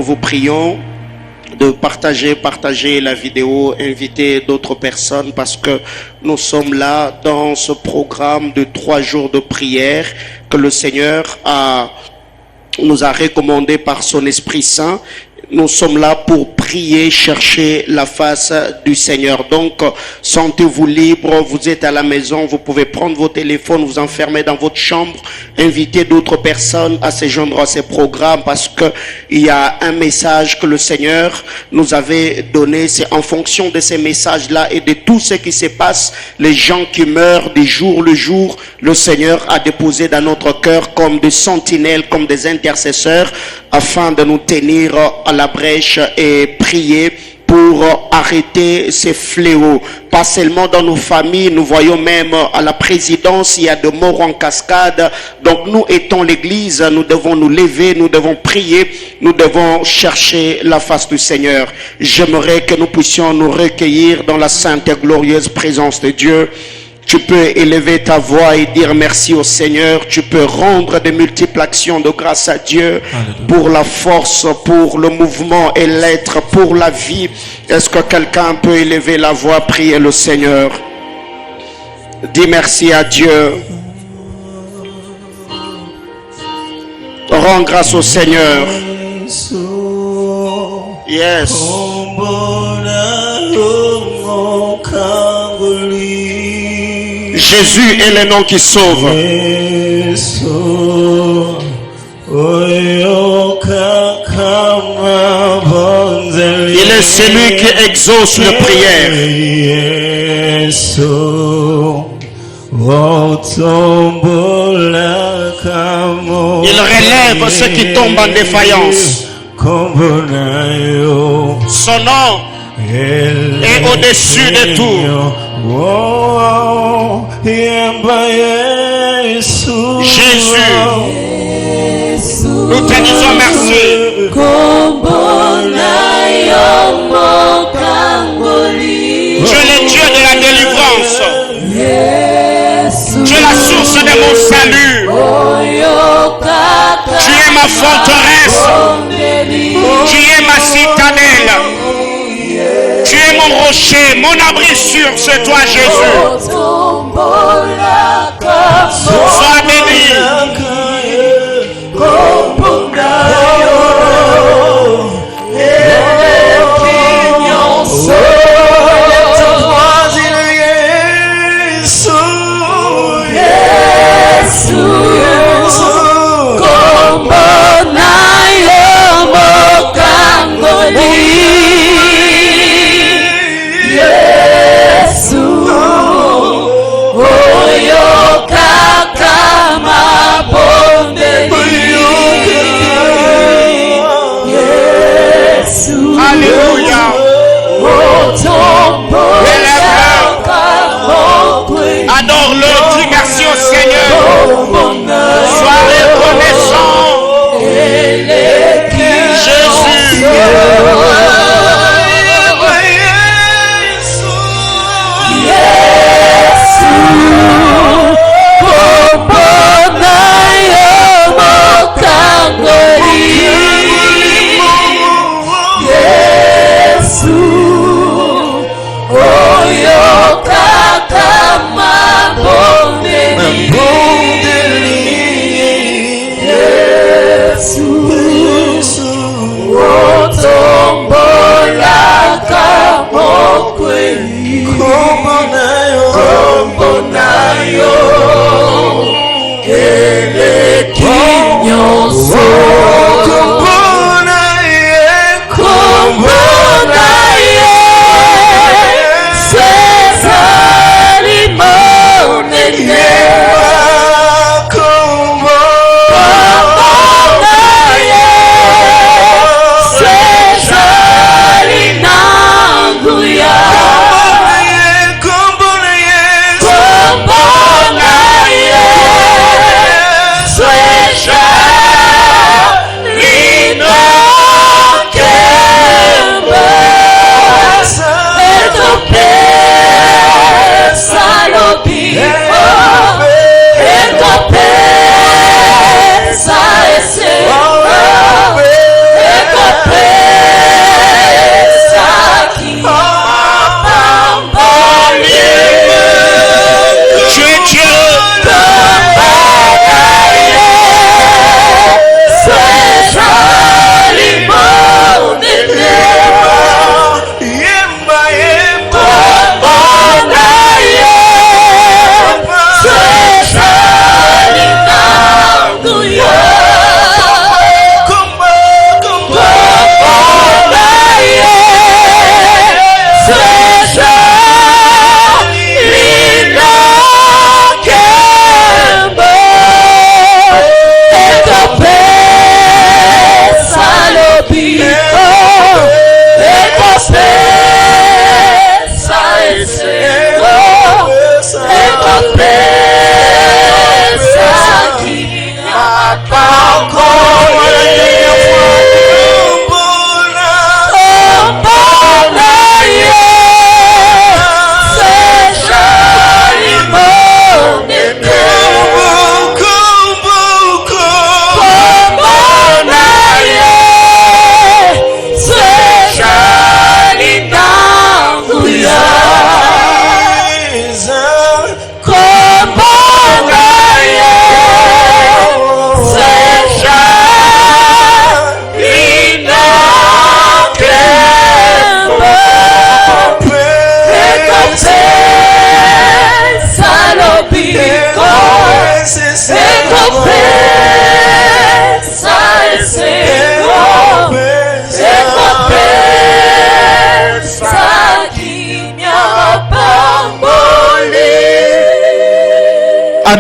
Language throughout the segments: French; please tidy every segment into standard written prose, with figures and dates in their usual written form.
nous vous prions de partager la vidéo, inviter d'autres personnes parce que nous sommes là dans ce programme de 3 jours de prière que le Seigneur nous a recommandé par son Esprit Saint. Nous sommes là pour prier, chercher la face du Seigneur. Donc, sentez-vous libre, vous êtes à la maison, vous pouvez prendre vos téléphones, vous enfermer dans votre chambre, inviter d'autres personnes à se joindre à ces programmes parce que il y a un message que le Seigneur nous avait donné. C'est en fonction de ces messages-là et de tout ce qui se passe, les gens qui meurent du jour le jour, le Seigneur a déposé dans notre cœur comme des sentinelles, comme des intercesseurs afin de nous tenir à la brèche et prier pour arrêter ces fléaux. Pas seulement dans nos familles, nous voyons même à la présidence, il y a de morts en cascade. Donc nous étant l'église, nous devons nous lever, nous devons prier, nous devons chercher la face du Seigneur. J'aimerais que nous puissions nous recueillir dans la sainte et glorieuse présence de Dieu. Tu peux élever ta voix et dire merci au Seigneur. Tu peux rendre de multiples actions de grâce à Dieu pour la force, pour le mouvement et l'être, pour la vie. Est-ce que quelqu'un peut élever la voix, prier le Seigneur? Dis merci à Dieu. Rends grâce au Seigneur. Yes. Jésus est le nom qui sauve. Il est celui qui exauce les prières. Il relève ceux qui tombent en défaillance. Son nom est au-dessus de tout. Jésus, nous te disons merci. Tu es le Dieu de la délivrance. Tu es la source de mon salut. Tu es ma forteresse. Tu es ma citadelle. Tu es mon rocher, mon abri sûr, c'est toi Jésus. Sois béni. Alléluia. Adore-le, dis merci au Seigneur. Sois reconnaissant. Jésus.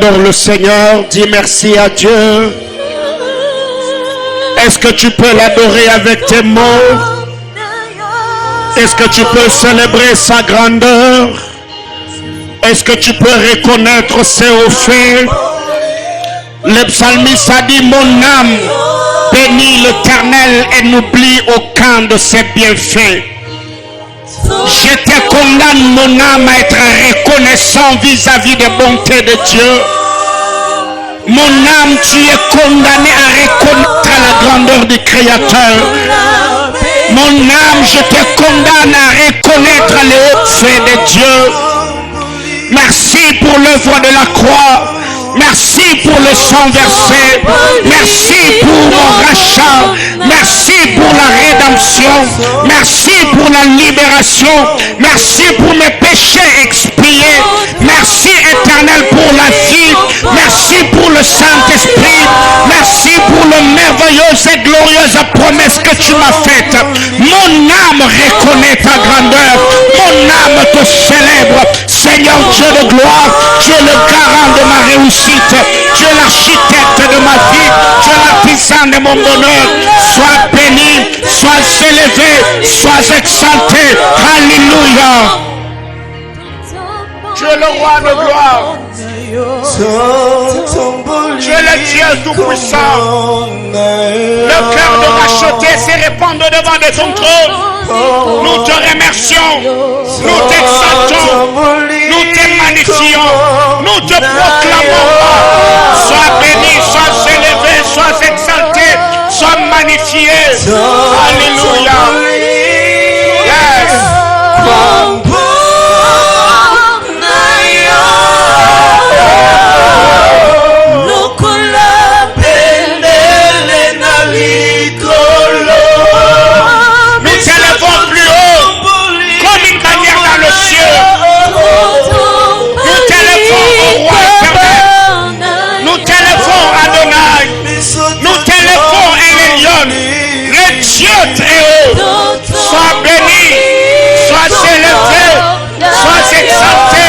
adore le Seigneur, dis merci à Dieu. Est-ce que tu peux l'adorer avec tes mots? Est-ce que tu peux célébrer sa grandeur? Est-ce que tu peux reconnaître ses hauts faits? Le psalmiste a dit, mon âme bénit l'Éternel et n'oublie aucun de ses bienfaits. Je te condamne, mon âme, à être reconnaissant vis-à-vis des bontés de Dieu. Mon âme, tu es condamné à reconnaître la grandeur du Créateur. Mon âme, je te condamne à reconnaître les hauts faits de Dieu. Merci pour l'œuvre de la croix. Merci pour le sang versé. Merci pour mon rachat. Merci pour la rédemption. Merci pour la libération. Merci pour mes péchés expiés. Merci éternel pour la vie. Merci pour le Saint-Esprit. Merci pour le merveilleuse et glorieuse promesse que tu m'as faite. Mon âme reconnaît ta grandeur. Mon âme te célèbre. Seigneur Dieu de gloire, tu es le garant de ma réussite. Tu es l'architecte de ma vie. Tu es l'artisan de mon bonheur. Sois béni, sois élevé, sois exalté. Alléluia. Tu es le roi de gloire. Tu es le Dieu tout-puissant. Le cœur de racheter s'est répandu devant de ton trône. Nous te remercions. Nous t'exaltons. Nous te magnifions. Nous te proclamons. Sois béni, sois élevé, sois exalté, sois magnifié. Alléluia. Yes. Sois béni, sois élevé, sois exalté,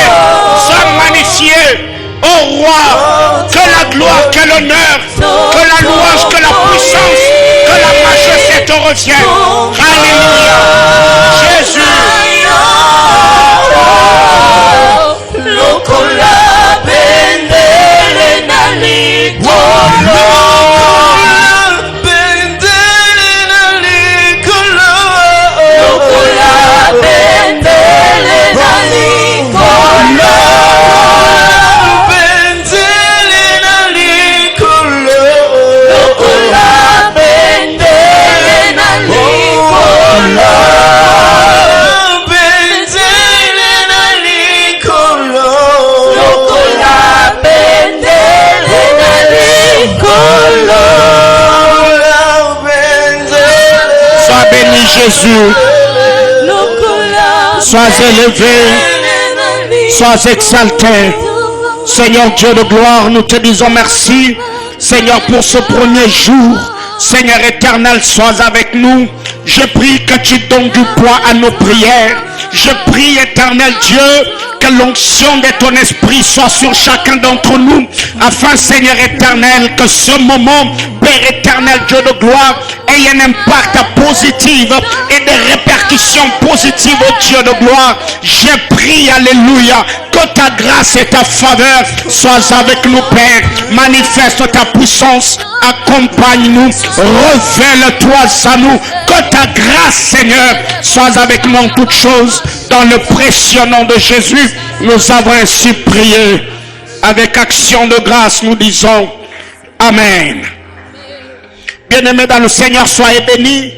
sois magnifié. Ô roi, que la gloire, que l'honneur, que la louange, que la puissance, que la majesté te revienne. Alléluia. Jésus. Sois béni Jésus, sois élevé, sois exalté. Seigneur Dieu de gloire, nous te disons merci, Seigneur, pour ce premier jour. Seigneur éternel, sois avec nous. Je prie que tu donnes du poids à nos prières. Je prie, éternel Dieu, que l'onction de ton esprit soit sur chacun d'entre nous, afin, Seigneur éternel, que ce moment, Père éternel, Dieu de gloire, ait un impact positif et des répercussions positives au Dieu de gloire. Je prie, alléluia, que ta grâce et ta faveur soient avec nous, Père. Manifeste ta puissance, accompagne-nous, révèle-toi à nous. Que ta grâce, Seigneur, soit avec nous en toutes choses. Dans le précieux nom de Jésus, nous avons ainsi prié. Avec action de grâce, nous disons Amen. Bien-aimés dans le Seigneur, soyez bénis.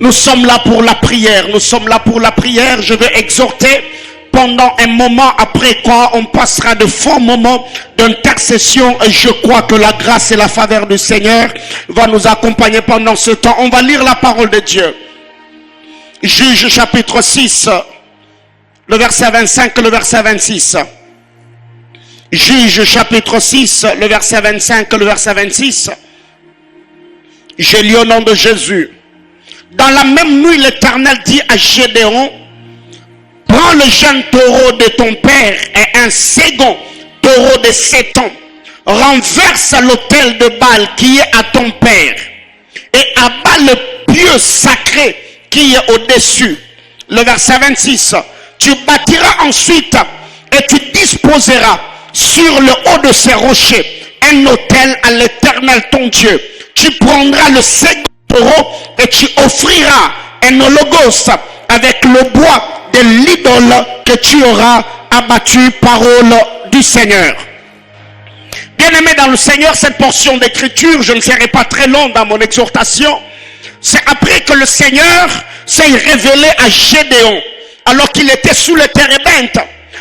Nous sommes là pour la prière. Nous sommes là pour la prière. Je veux exhorter pendant un moment, après quoi on passera de forts moments d'intercession. Et je crois que la grâce et la faveur du Seigneur va nous accompagner pendant ce temps. On va lire la parole de Dieu. Juge chapitre 6, le verset 25 et le verset 26. Juge chapitre 6, le verset 25 et le verset 26. J'ai lu au nom de Jésus. Dans la même nuit, l'Éternel dit à Gédéon, prends le jeune taureau de ton père et un second taureau de 7 ans. Renverse l'autel de Baal qui est à ton père et abat le pieu sacré qui est au-dessus. Le verset 26. Tu bâtiras ensuite et tu disposeras sur le haut de ces rochers un autel à l'Éternel ton Dieu. Tu prendras le second taureau et tu offriras un holocauste avec le bois de l'idole que tu auras abattu, parole du Seigneur. Bien-aimés dans le Seigneur, cette portion d'écriture, je ne serai pas très long dans mon exhortation. C'est après que le Seigneur s'est révélé à Gédéon, alors qu'il était sous le térébinthe.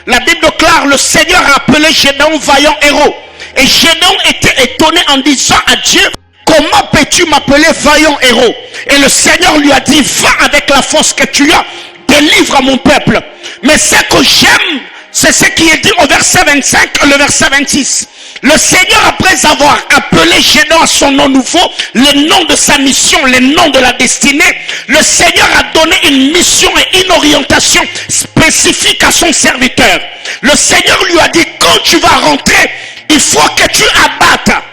La Bible déclare, le Seigneur a appelé Gédéon vaillant héros. Et Gédéon était étonné en disant à Dieu, comment peux-tu m'appeler vaillant héros? Et le Seigneur lui a dit, va avec la force que tu as, délivre à mon peuple. Mais ce que j'aime, c'est ce qui est dit au verset 25 et le verset 26. Le Seigneur, après avoir appelé Gédéon à son nom nouveau, le nom de sa mission, le nom de la destinée, le Seigneur a donné une mission et une orientation spécifique à son serviteur. Le Seigneur lui a dit, quand tu vas rentrer, il faut que tu abattes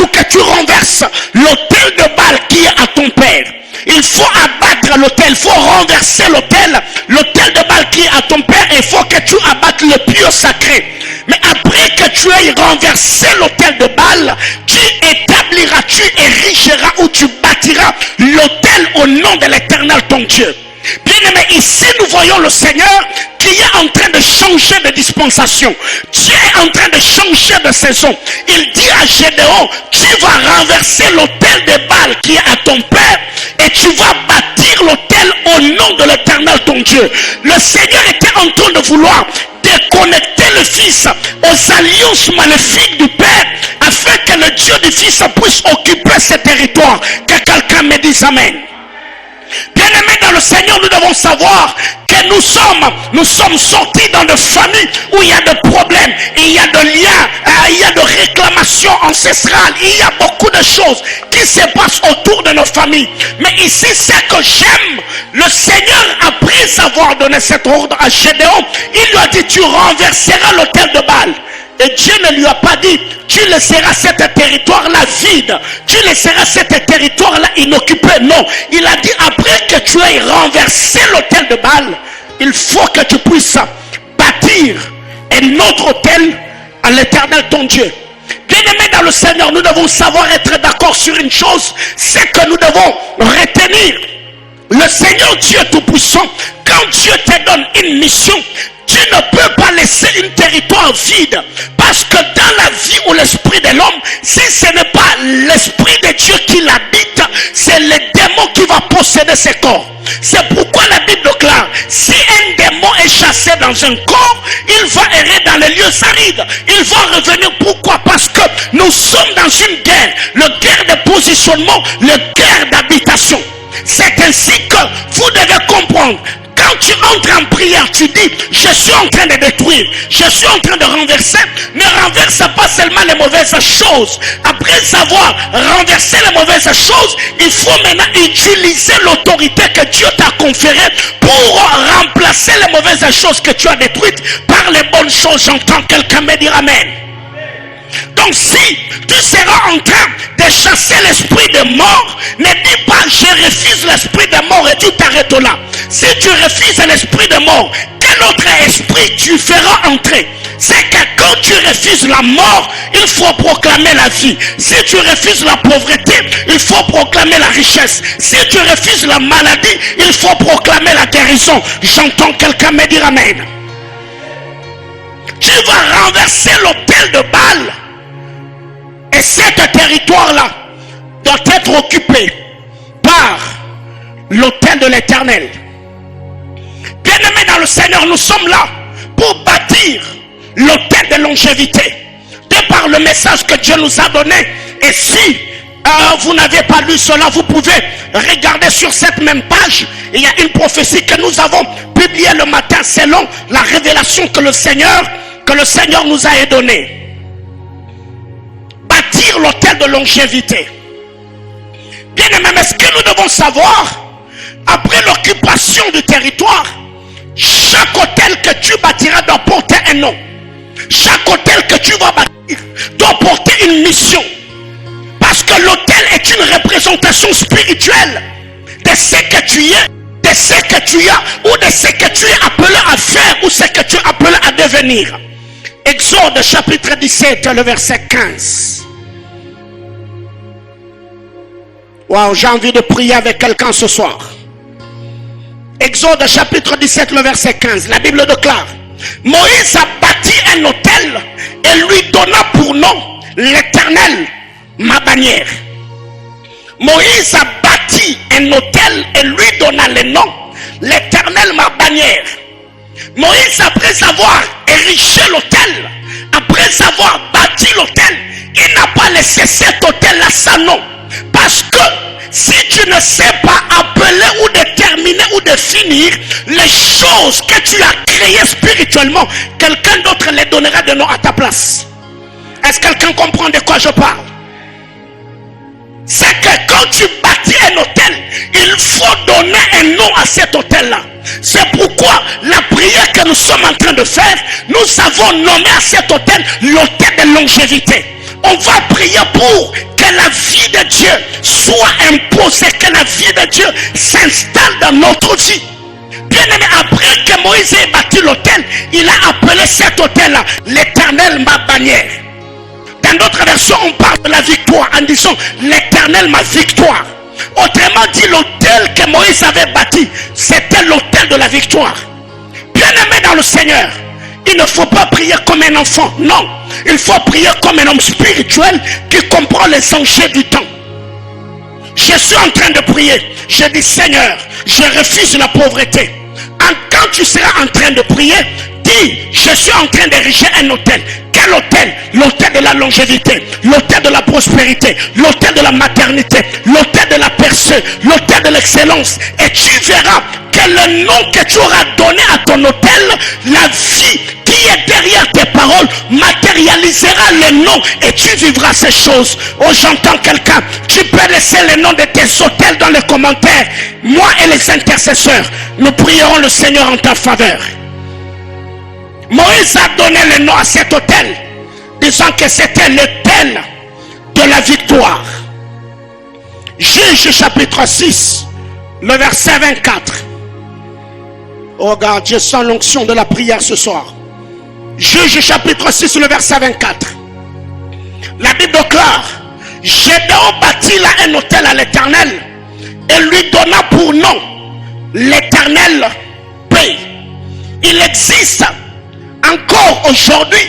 ou que tu renverses l'autel de Baal qui est à ton père. Il faut abattre l'autel, il faut renverser l'autel de Baal qui est à ton père, et il faut que tu abattes le pieu sacré. Mais après que tu aies renversé l'autel de Baal, tu établiras, tu érigeras ou tu bâtiras l'autel au nom de l'Éternel ton Dieu. Bien aimé, ici nous voyons le Seigneur qui est en train de changer de dispensation. Dieu est en train de changer de saison. Il dit à Gédéon, tu vas renverser l'autel de Baal qui est à ton père et tu vas bâtir l'autel au nom de l'Éternel ton Dieu. Le Seigneur était en train de vouloir déconnecter le Fils aux alliances maléfiques du Père afin que le Dieu du Fils puisse occuper ce territoire. Que quelqu'un me dise Amen. Bien-aimés dans le Seigneur, nous devons savoir que nous sommes sortis dans des familles où il y a des problèmes, il y a de liens, il y a de réclamations ancestrales, il y a beaucoup de choses qui se passent autour de nos familles. Mais ici, ce que j'aime, le Seigneur, après avoir donné cet ordre à Gédéon, il lui a dit, tu renverseras l'autel de Baal. Et Dieu ne lui a pas dit, tu laisseras cet territoire-là vide, tu laisseras cet territoire-là inoccupé. Non, il a dit, après que tu aies renversé l'autel de Baal, il faut que tu puisses bâtir un autre autel à l'Éternel ton Dieu. Bien-aimés dans le Seigneur, nous devons savoir être d'accord sur une chose, c'est que nous devons retenir le Seigneur Dieu Tout-Puissant. Quand Dieu te donne une mission, tu ne peux pas laisser un territoire vide, parce que dans la vie où l'esprit de l'homme, si ce n'est pas l'esprit de Dieu qui l'habite, c'est le démon qui va posséder ses corps. C'est pourquoi la Bible déclare, si un démon est chassé dans un corps, il va errer dans les lieux arides. Il va revenir. Pourquoi? Parce que nous sommes dans une guerre, la guerre de positionnement, la guerre d'habitation. C'est ainsi que vous devez comprendre. Quand tu entres en prière, tu dis, je suis en train de détruire, je suis en train de renverser. Ne renverse pas seulement les mauvaises choses. Après avoir renversé les mauvaises choses, il faut maintenant utiliser l'autorité que Dieu t'a conférée pour remplacer les mauvaises choses que tu as détruites par les bonnes choses. J'entends quelqu'un me dire Amen. Donc si tu seras en train de chasser l'esprit de mort, ne dis pas je refuse l'esprit de mort et tu t'arrêtes là. Si tu refuses l'esprit de mort, quel autre esprit tu feras entrer? C'est que quand tu refuses la mort, il faut proclamer la vie. Si tu refuses la pauvreté, il faut proclamer la richesse. Si tu refuses la maladie, il faut proclamer la guérison. J'entends quelqu'un me dire Amen. Tu vas renverser l'autel de Baal. Et cet territoire-là doit être occupé par l'autel de l'Éternel. Bien-aimés dans le Seigneur, nous sommes là pour bâtir l'autel de longévité. De par le message que Dieu nous a donné. Et si vous n'avez pas lu cela, vous pouvez regarder sur cette même page. Il y a une prophétie que nous avons publiée le matin selon la révélation que le Seigneur nous a donnée. Bâtir l'autel de longévité. Bien aimé, mais ce que nous devons savoir, après l'occupation du territoire, chaque hôtel que tu bâtiras doit porter un nom. Chaque hôtel que tu vas bâtir doit porter une mission. Parce que l'autel est une représentation spirituelle de ce que tu es, de ce que tu as, ou de ce que tu es appelé à faire, ou ce que tu es appelé à devenir. Exode chapitre 17, le verset 15. Waouh, j'ai envie de prier avec quelqu'un ce soir. Exode chapitre 17, le verset 15. La Bible déclare: Moïse a bâti un autel et lui donna pour nom l'Éternel, ma bannière. Moïse a bâti un autel et lui donna le nom l'Éternel, ma bannière. Moïse, après avoir érigé l'autel, après avoir bâti l'autel, il n'a pas laissé cet autel à sa nom. Parce que si tu ne sais pas appeler ou déterminer ou définir les choses que tu as créées spirituellement, quelqu'un d'autre les donnera de nom à ta place. Est-ce que quelqu'un comprend de quoi je parle? C'est que quand tu bâtis un hôtel, il faut donner un nom à cet hôtel-là. C'est pourquoi la prière que nous sommes en train de faire, nous avons nommé à cet hôtel l'hôtel de longévité. On va prier pour que la vie de Dieu soit imposée, que la vie de Dieu s'installe dans notre vie. Bien aimé, après que Moïse ait bâti l'hôtel, il a appelé cet hôtel-là l'Éternel, ma bannière. Dans d'autres versions, on parle de la victoire en disant l'Éternel, ma victoire. Autrement dit, l'autel que Moïse avait bâti, c'était l'autel de la victoire. Bien aimé dans le Seigneur, il ne faut pas prier comme un enfant, non. Il faut prier comme un homme spirituel qui comprend les enjeux du temps. Je suis en train de prier. Je dis: Seigneur, je refuse la pauvreté. Quand tu seras en train de prier, dis: je suis en train d'ériger un hôtel. Quel hôtel? L'hôtel de la longévité, l'hôtel de la prospérité, l'hôtel de la maternité, l'hôtel de la percée, l'hôtel de l'excellence. Et tu verras que le nom que tu auras donné à ton hôtel, la vie qui est derrière tes paroles matérialisera le nom et tu vivras ces choses. Oh, j'entends quelqu'un. Tu peux laisser le nom de tes hôtels dans les commentaires. Moi et les intercesseurs, nous prierons le Seigneur en ta faveur. Moïse a donné le nom à cet hôtel, disant que c'était l'hôtel de la victoire. Juge chapitre 6, le verset 24. Oh regarde, je sens l'onction de la prière ce soir. Juge chapitre 6, le verset 24. La Bible déclare: Gédéon bâtit là un hôtel à l'Éternel et lui donna pour nom l'Éternel paix. Il existe encore aujourd'hui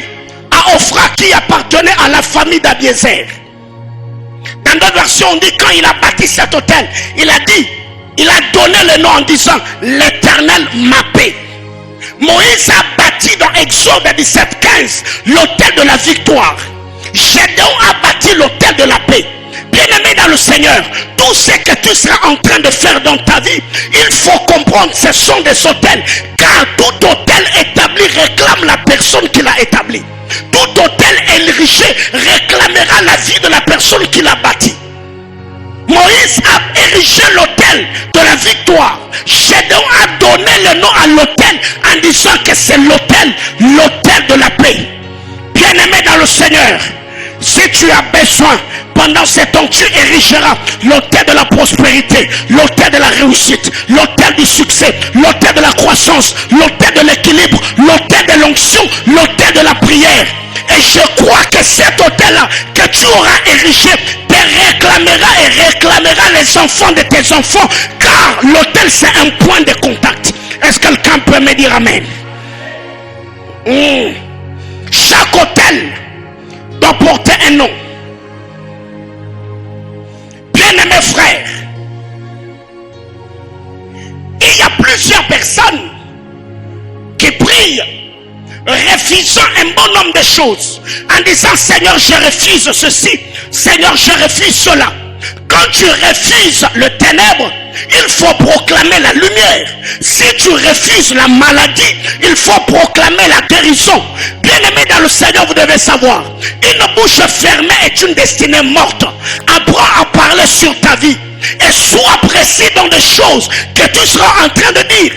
à Ophra qui appartenait à la famille d'Abiézer. Dans d'autres versions, on dit quand il a bâti cet hôtel, il a dit, il a donné le nom en disant l'Éternel ma paix. Moïse a bâti dans Exode 17:15 l'hôtel de la victoire. Gédéon a bâti l'hôtel de la paix. Bien-aimé dans le Seigneur, tout ce que tu seras en train de faire dans ta vie, il faut comprendre, ce sont des hôtels. Car tout hôtel établi réclame la personne qui l'a établi. Tout hôtel érigé réclamera la vie de la personne qui l'a bâti. Moïse a érigé l'hôtel de la victoire. Gédéon a donné le nom à l'hôtel en disant que c'est l'hôtel de la paix. Bien-aimé dans le Seigneur, si tu as besoin, pendant ce temps, tu érigeras l'hôtel de la prospérité, l'hôtel de la réussite, l'hôtel du succès, l'hôtel de la croissance, l'hôtel de l'équilibre, l'hôtel de l'onction, l'hôtel de la prière. Et je crois que cet hôtel-là que tu auras érigé te réclamera et réclamera les enfants de tes enfants, car l'hôtel c'est un point de contact. Est-ce que quelqu'un peut me dire amen? Chaque hôtel doit porter un nom. Bien-aimés frères, il y a plusieurs personnes qui prient refusant un bon nombre de choses en disant: Seigneur, je refuse ceci, Seigneur, je refuse cela. Quand tu refuses le ténèbre, il faut proclamer la lumière. Si tu refuses la maladie, il faut proclamer la guérison. Bien-aimé dans le Seigneur, vous devez savoir, une bouche fermée est une destinée morte. Apprends à parler sur ta vie et sois précis dans des choses que tu seras en train de dire.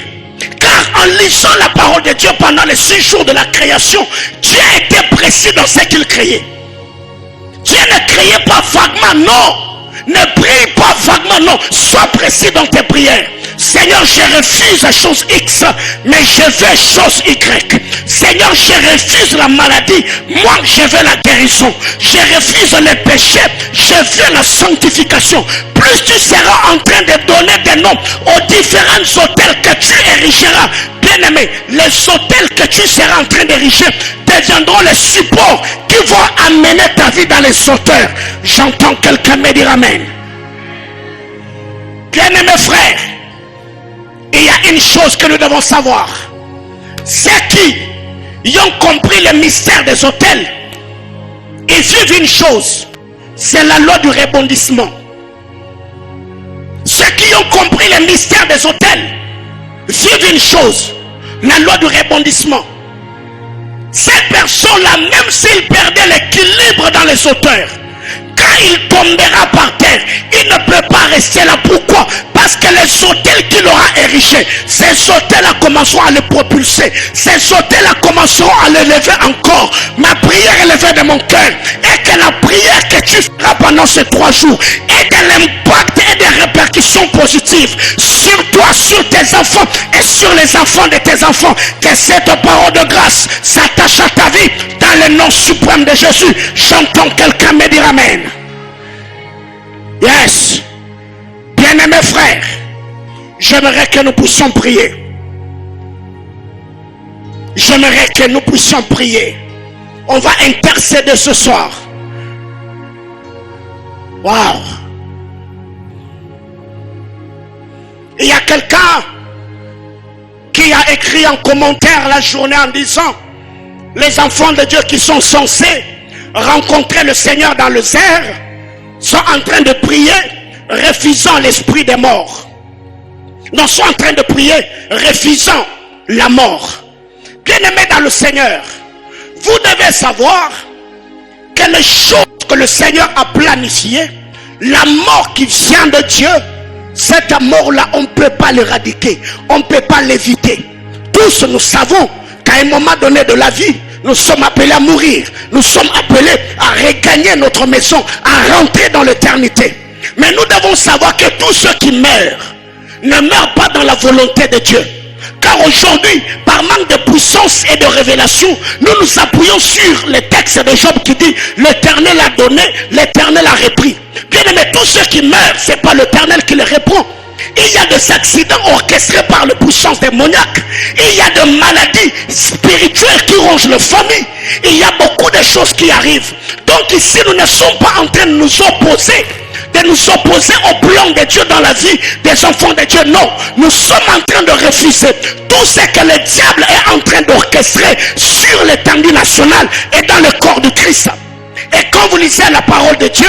Car en lisant la parole de Dieu pendant les 6 jours de la création, Dieu était précis dans ce qu'il créait. Dieu ne créait pas vaguement, non. Ne prie pas vaguement, non. Sois précis dans tes prières. Seigneur, je refuse la chose X, mais je veux chose Y. Seigneur, je refuse la maladie, moi je veux la guérison. Je refuse les péchés, je veux la sanctification. Plus tu seras en train de donner des noms aux différents hôtels que tu érigeras, bien aimé, les hôtels que tu seras en train d'ériger deviendront les supports qui vont amener ta vie dans les hauteurs. J'entends quelqu'un me dire amen. Bien aimé frère, il y a une chose que nous devons savoir. Ceux qui ont compris le mystère des hôtels, ils vivent une chose, c'est la loi du rebondissement. Ceux qui ont compris le mystère des hôtels vivent une chose, la loi du rebondissement. Ces personnes-là, même s'ils perdaient l'équilibre dans les hauteurs, quand il tombera par terre, il ne peut pas rester là. Pourquoi? Parce que les hôtels qu'il aura érigés, ces hôtels-là commenceront à le propulser. Ces hôtels-là commenceront à le lever encore. Ma prière est levée de mon cœur. Et que la prière que tu feras pendant ces 3 jours ait de l'impact et des répercussions positives sur toi, sur tes enfants et sur les enfants de tes enfants. Que cette parole de grâce s'attache à ta vie dans le nom suprême de Jésus. J'entends quelqu'un me dire amen. Yes. Bien-aimés frères, j'aimerais que nous puissions prier. J'aimerais que nous puissions prier. On va intercéder ce soir. Waouh. Il y a quelqu'un qui a écrit en commentaire la journée en disant: les enfants de Dieu qui sont censés rencontrer le Seigneur dans le désert sont en train de prier, refusant l'esprit des morts. Nous sommes en train de prier, refusant la mort. Bien-aimés dans le Seigneur, vous devez savoir que les choses que le Seigneur a planifiées, la mort qui vient de Dieu, cette mort-là, on ne peut pas l'éradiquer, on ne peut pas l'éviter. Tous nous savons qu'à un moment donné de la vie, nous sommes appelés à mourir. Nous sommes appelés à regagner notre maison, à rentrer dans l'éternité. Mais nous devons savoir que tous ceux qui meurent ne meurent pas dans la volonté de Dieu. Car aujourd'hui, par manque de puissance et de révélation, nous nous appuyons sur le texte de Job qui dit: l'Éternel a donné, l'Éternel a repris. Bien aimé, tous ceux qui meurent, ce n'est pas l'Éternel qui les reprend. Il y a des accidents orchestrés par la puissance démoniaque. Il y a des maladies spirituelles qui rongent les familles. Il y a beaucoup de choses qui arrivent. Donc ici, nous ne sommes pas en train de nous opposer au plan de Dieu dans la vie des enfants de Dieu. Non, nous sommes en train de refuser tout ce que le diable est en train d'orchestrer sur l'étendue nationale et dans le corps du Christ. Et quand vous lisez la parole de Dieu,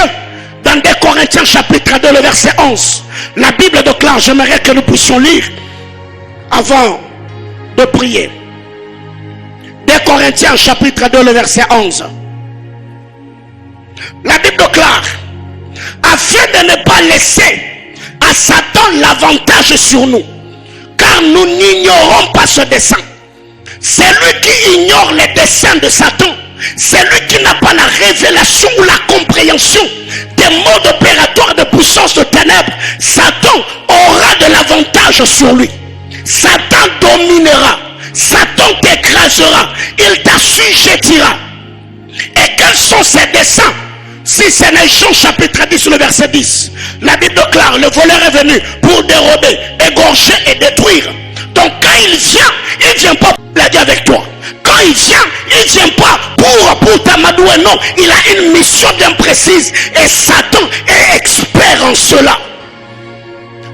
dans 2 Corinthiens chapitre 2, le verset 11, la Bible déclare, j'aimerais que nous puissions lire avant de prier. 2 Corinthiens chapitre 2, le verset 11. La Bible déclare: afin de ne pas laisser à Satan l'avantage sur nous, car nous n'ignorons pas ce dessein. Celui qui ignore les desseins de Satan, celui qui n'a pas la révélation ou la compréhension des modes opératoires de puissance de ténèbres, Satan aura de l'avantage sur lui. Satan dominera, Satan t'écrasera, il t'assujettira. Et quels sont ses desseins? Si c'est dans Jean chapitre 10, le verset 10, la Bible déclare: le voleur est venu pour dérober, égorger et détruire. Donc quand il vient pas pour blaguer avec toi. Quand il vient pas pour t'amadouer. Non, il a une mission bien précise. Et Satan est expert en cela.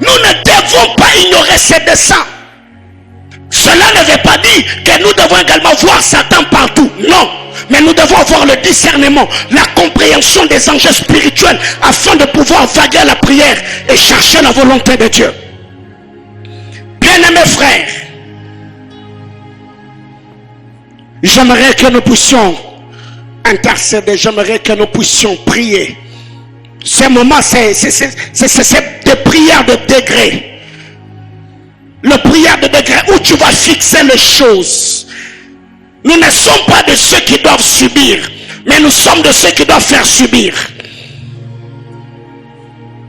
Nous ne devons pas ignorer ses desseins. Cela ne veut pas dire que nous devons également voir Satan partout. Non. Mais nous devons avoir le discernement, la compréhension des enjeux spirituels afin de pouvoir vaguer la prière et chercher la volonté de Dieu. Bien-aimés frères, j'aimerais que nous puissions intercéder, j'aimerais que nous puissions prier. Ce moment, c'est des prières de degré. La prière de degré où tu vas fixer les choses. Nous ne sommes pas de ceux qui doivent subir, mais nous sommes de ceux qui doivent faire subir.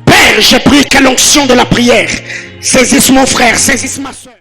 Père, j'ai pris quelle onction de la prière. Saisisse mon frère, saisisse ma soeur.